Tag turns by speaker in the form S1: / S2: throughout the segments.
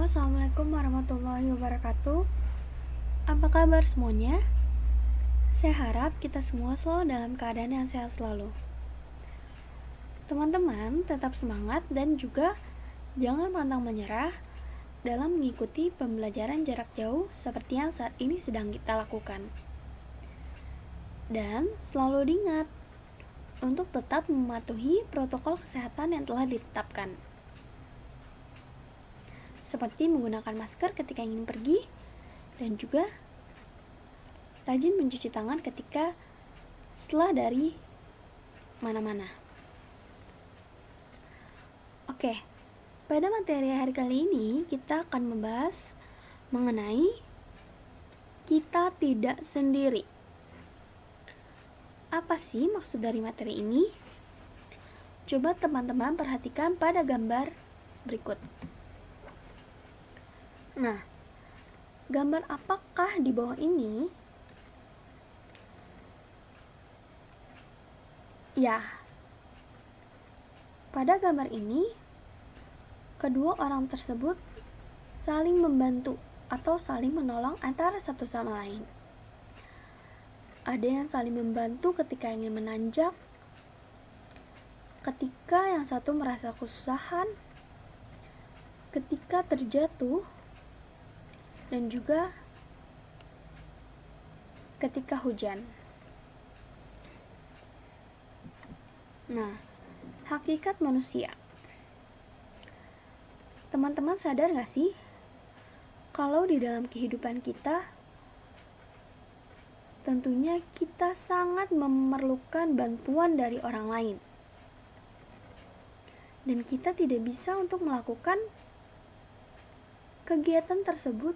S1: Assalamualaikum warahmatullahi wabarakatuh. Apa kabar semuanya? Saya harap kita semua selalu dalam keadaan yang sehat selalu. Teman-teman tetap semangat dan juga jangan pantang menyerah dalam mengikuti pembelajaran jarak jauh seperti yang saat ini sedang kita lakukan. Dan selalu diingat untuk tetap mematuhi protokol kesehatan yang telah ditetapkan, seperti menggunakan masker ketika ingin pergi dan juga rajin mencuci tangan ketika setelah dari mana-mana. Oke, pada materi hari kali ini kita akan membahas mengenai kita tidak sendiri. Apa sih maksud dari materi ini? Coba teman-teman perhatikan pada gambar berikut. Nah, gambar apakah di bawah ini? Ya, pada gambar ini, kedua orang tersebut saling membantu atau saling menolong antara satu sama lain. Ada yang saling membantu ketika ingin menanjak, ketika yang satu merasa kesusahan, ketika terjatuh, dan juga ketika hujan. Nah, hakikat manusia. Teman-teman sadar gak sih kalau di dalam kehidupan kita tentunya kita sangat memerlukan bantuan dari orang lain. Dan kita tidak bisa untuk melakukan kegiatan tersebut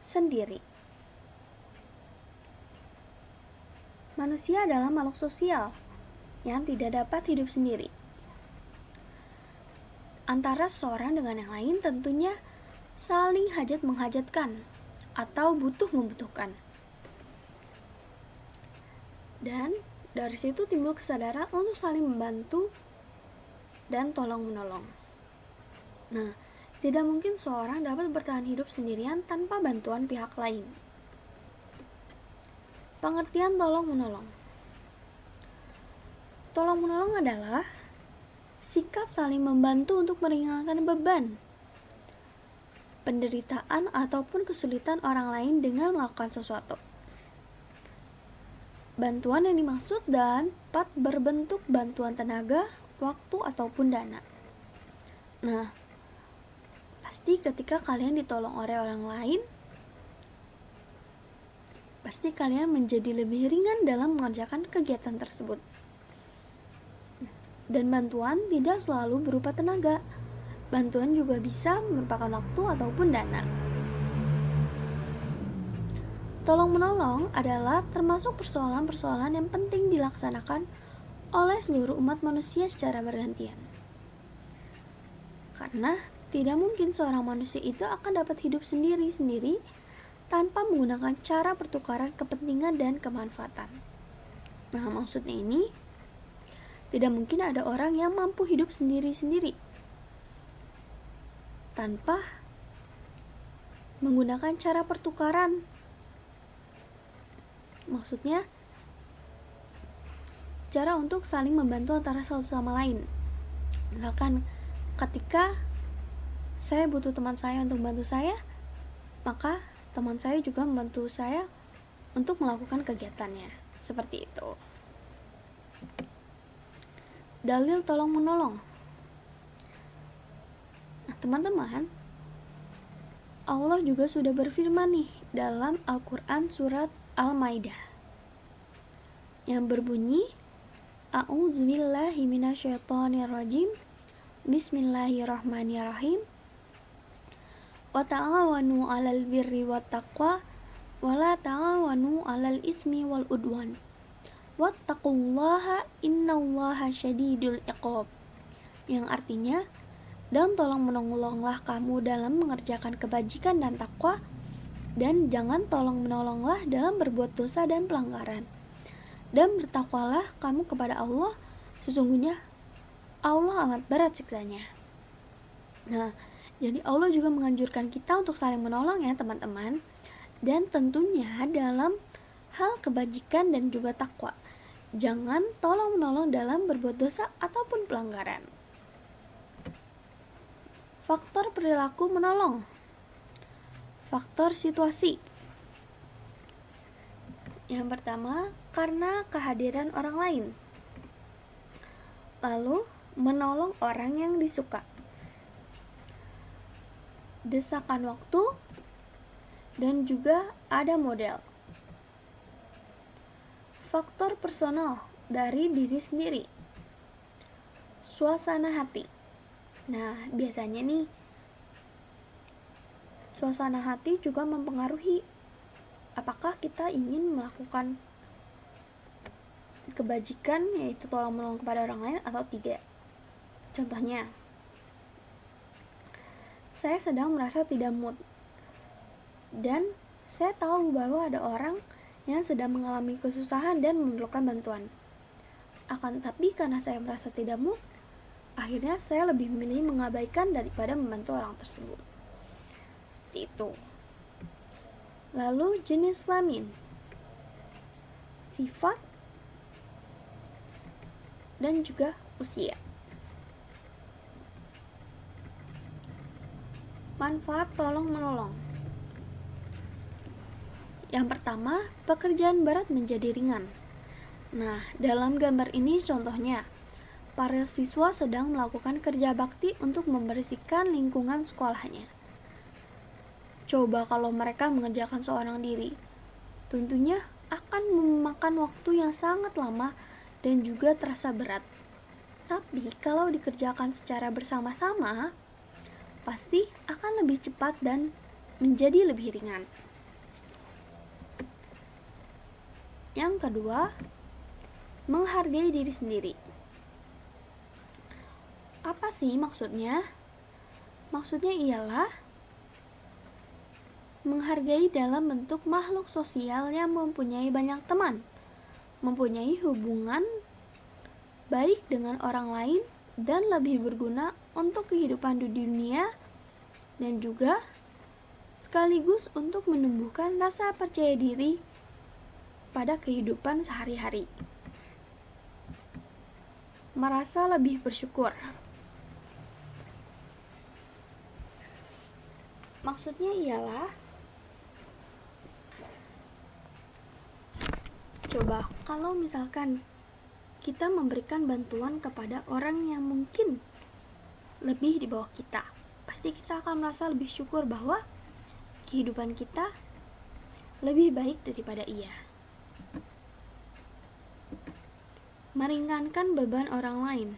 S1: sendiri. Manusia adalah makhluk sosial yang tidak dapat hidup sendiri. Antara seorang dengan yang lain tentunya saling hajat menghajatkan atau butuh membutuhkan. Dan dari situ timbul kesadaran untuk saling membantu dan tolong menolong. Nah, tidak mungkin seorang dapat bertahan hidup sendirian tanpa bantuan pihak lain. Pengertian tolong-menolong. Tolong-menolong adalah sikap saling membantu untuk meringankan beban, penderitaan ataupun kesulitan orang lain dengan melakukan sesuatu. Bantuan yang dimaksud dapat berbentuk bantuan tenaga, waktu, ataupun dana. Nah, pasti ketika kalian ditolong oleh orang lain, pasti kalian menjadi lebih ringan dalam mengerjakan kegiatan tersebut. Dan bantuan tidak selalu berupa tenaga. Bantuan juga bisa merupakan waktu ataupun dana. Tolong-menolong adalah termasuk persoalan-persoalan yang penting dilaksanakan oleh seluruh umat manusia secara bergantian. Karena tidak mungkin seorang manusia itu akan dapat hidup sendiri-sendiri tanpa menggunakan cara pertukaran kepentingan dan kemanfaatan. Nah, maksudnya ini, tidak mungkin ada orang yang mampu hidup sendiri-sendiri tanpa menggunakan cara pertukaran. Maksudnya, cara untuk saling membantu antara satu sama lain. Misalkan ketika saya butuh teman saya untuk membantu saya, maka teman saya juga membantu saya untuk melakukan kegiatannya. Seperti itu. Dalil tolong-menolong. Nah, teman-teman, Allah juga sudah berfirman nih dalam Al-Quran surat Al-Maidah yang berbunyi, A'udzubillahi minasyaitonirrajim, Bismillahirrahmanirrahim, wa ta'awanu 'alal birri wat taqwa wa la ta'awanu 'alal ismi wal udwan wattaqullaha innallaha syadidul iqab, yang artinya, dan tolong menolonglah kamu dalam mengerjakan kebajikan dan takwa, dan jangan tolong menolonglah dalam berbuat dosa dan pelanggaran, dan bertakwalah kamu kepada Allah, sesungguhnya Allah amat berat siksanya. Nah, Jadi Allah juga menganjurkan kita untuk saling menolong ya teman-teman. Dan tentunya dalam hal kebajikan dan juga takwa. Jangan tolong menolong dalam berbuat dosa ataupun pelanggaran. Faktor perilaku menolong. Faktor situasi. Yang pertama, karena kehadiran orang lain. Lalu, menolong orang yang disuka. Desakan waktu dan juga ada model. Faktor personal dari diri sendiri. Suasana hati. Nah, biasanya nih suasana hati juga mempengaruhi apakah kita ingin melakukan kebajikan, yaitu tolong menolong kepada orang lain atau tidak. Contohnya, saya sedang merasa tidak mood dan saya tahu bahwa ada orang yang sedang mengalami kesusahan dan memerlukan bantuan. Akan tetapi karena saya merasa tidak mood, akhirnya saya lebih memilih mengabaikan daripada membantu orang tersebut. Seperti itu. Lalu jenis kelamin, sifat, dan juga usia. Manfaat tolong-menolong. Yang pertama, pekerjaan berat menjadi ringan. Nah, dalam gambar ini contohnya, para siswa sedang melakukan kerja bakti untuk membersihkan lingkungan sekolahnya. Coba kalau mereka mengerjakan seorang diri, tentunya akan memakan waktu yang sangat lama dan juga terasa berat. Tapi kalau dikerjakan secara bersama-sama, pasti akan lebih cepat dan menjadi lebih ringan. Yang kedua, menghargai diri sendiri. Apa sih maksudnya? Maksudnya ialah menghargai dalam bentuk makhluk sosial yang mempunyai banyak teman, mempunyai hubungan baik dengan orang lain, dan lebih berguna untuk kehidupan di dunia dan juga sekaligus untuk menumbuhkan rasa percaya diri pada kehidupan sehari-hari. Merasa lebih bersyukur. Maksudnya ialah, coba kalau misalkan kita memberikan bantuan kepada orang yang mungkin lebih di bawah kita, pasti kita akan merasa lebih syukur bahwa kehidupan kita lebih baik daripada ia. Meringankan beban orang lain.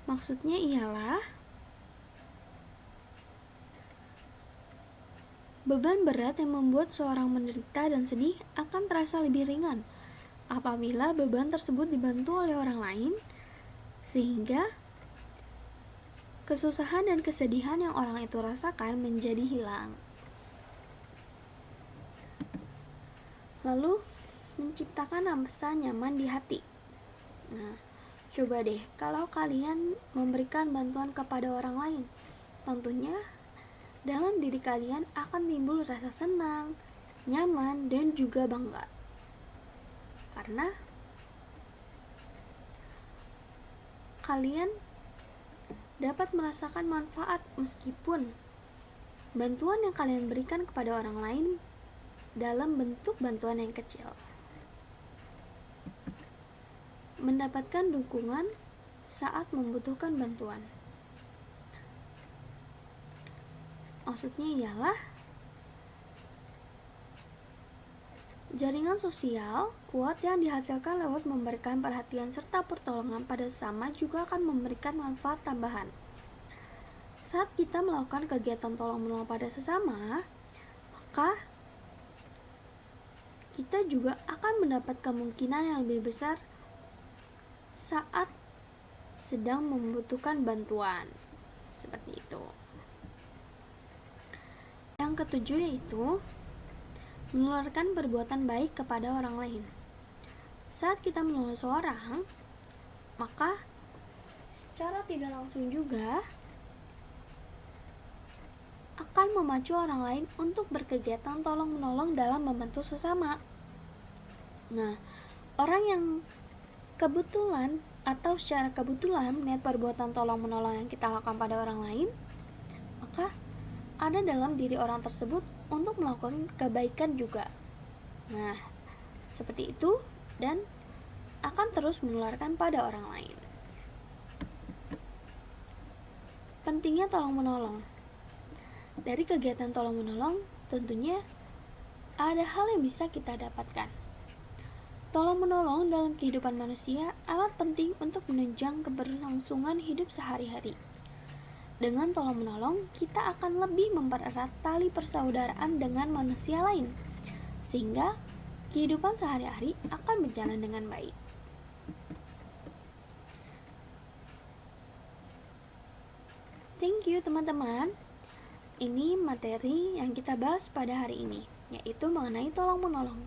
S1: Maksudnya ialah beban berat yang membuat seorang menderita dan sedih akan terasa lebih ringan apabila beban tersebut dibantu oleh orang lain, sehingga kesusahan dan kesedihan yang orang itu rasakan menjadi hilang. Lalu, menciptakan rasa nyaman di hati. Nah, coba deh kalau kalian memberikan bantuan kepada orang lain, tentunya dalam diri kalian akan timbul rasa senang, nyaman, dan juga bangga. Karena kalian dapat merasakan manfaat meskipun bantuan yang kalian berikan kepada orang lain dalam bentuk bantuan yang kecil. Mendapatkan dukungan saat membutuhkan bantuan. Maksudnya ialah jaringan sosial kuat yang dihasilkan lewat memberikan perhatian serta pertolongan pada sesama juga akan memberikan manfaat tambahan. Saat kita melakukan kegiatan tolong-menolong pada sesama, maka kita juga akan mendapat kemungkinan yang lebih besar saat sedang membutuhkan bantuan. Seperti itu. Yang ketujuh yaitu menularkan perbuatan baik kepada orang lain. Saat kita menolong seorang, maka secara tidak langsung juga akan memacu orang lain untuk berkegiatan tolong-menolong dalam membantu sesama. Nah, orang yang kebetulan atau secara kebetulan melihat perbuatan tolong-menolong yang kita lakukan pada orang lain, maka ada dalam diri orang tersebut untuk melakukan kebaikan juga. Nah, seperti itu dan akan terus menularkan pada orang lain. Pentingnya tolong-menolong. Dari kegiatan tolong-menolong, tentunya ada hal yang bisa kita dapatkan. Tolong-menolong dalam kehidupan manusia amat penting untuk menunjang keberlangsungan hidup sehari-hari. Dengan tolong-menolong, kita akan lebih mempererat tali persaudaraan dengan manusia lain, sehingga kehidupan sehari-hari akan berjalan dengan baik. Thank you teman-teman. Ini materi yang kita bahas pada hari ini, yaitu mengenai tolong-menolong.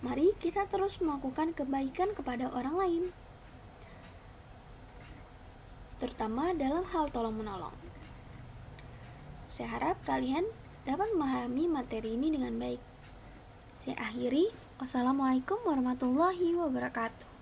S1: Mari kita terus melakukan kebaikan kepada orang lain, terutama dalam hal tolong-menolong. Saya harap kalian dapat memahami materi ini dengan baik. Saya akhiri. Wassalamualaikum warahmatullahi wabarakatuh.